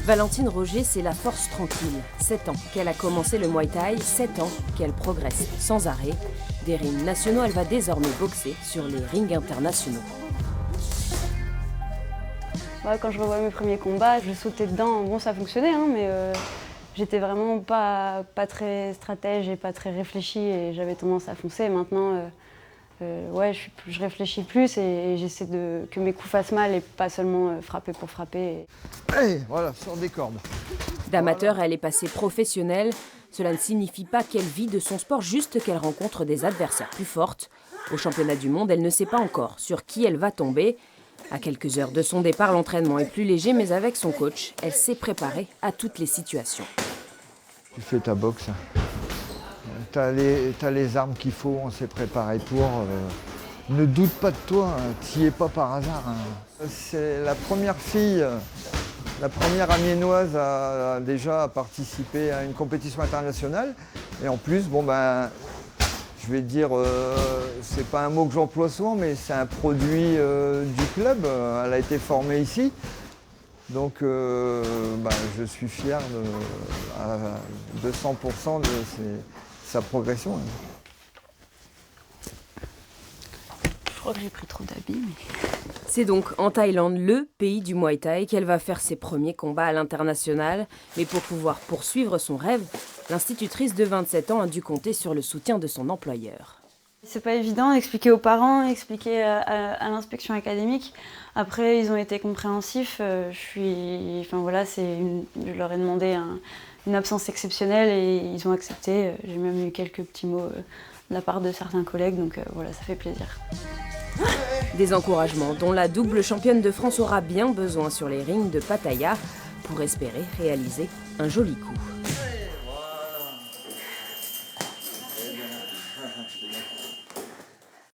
Valentine Roger, c'est la force tranquille. 7 ans qu'elle a commencé le Muay Thai, 7 ans qu'elle progresse sans arrêt. Des rings nationaux, elle va désormais boxer sur les rings internationaux. Quand je revois mes premiers combats, je sautais dedans. Bon, ça fonctionnait, hein, mais j'étais vraiment pas très stratège et pas très réfléchie et j'avais tendance à foncer. Maintenant, ouais, je réfléchis plus et j'essaie que mes coups fassent mal et pas seulement frapper pour frapper. Allez, voilà, sort des cordes. D'amateur, elle est passée professionnelle. Cela ne signifie pas qu'elle vit de son sport, juste qu'elle rencontre des adversaires plus fortes. Au championnat du monde, elle ne sait pas encore sur qui elle va tomber. À quelques heures de son départ, l'entraînement est plus léger, mais avec son coach, elle s'est préparée à toutes les situations. Tu fais ta boxe. T'as les armes qu'il faut, on s'est préparé pour. Ne doute pas de toi, tu n'y es pas par hasard. C'est la première fille, la première amiénoise à déjà participé à une compétition internationale. Et en plus, bon ben, je vais dire, c'est pas un mot que j'emploie souvent, mais c'est un produit du club. Elle a été formée ici. Donc je suis fier à 200% de sa progression. Je crois que j'ai pris trop d'habits. C'est donc en Thaïlande, le pays du Muay Thai, qu'elle va faire ses premiers combats à l'international. Mais pour pouvoir poursuivre son rêve, l'institutrice de 27 ans a dû compter sur le soutien de son employeur. C'est pas évident d'expliquer aux parents, expliquer à l'inspection académique. Après, ils ont été compréhensifs. Je leur ai demandé une absence exceptionnelle et ils ont accepté. J'ai même eu quelques petits mots de la part de certains collègues, donc voilà, ça fait plaisir. Des encouragements dont la double championne de France aura bien besoin sur les rings de Pattaya pour espérer réaliser un joli coup.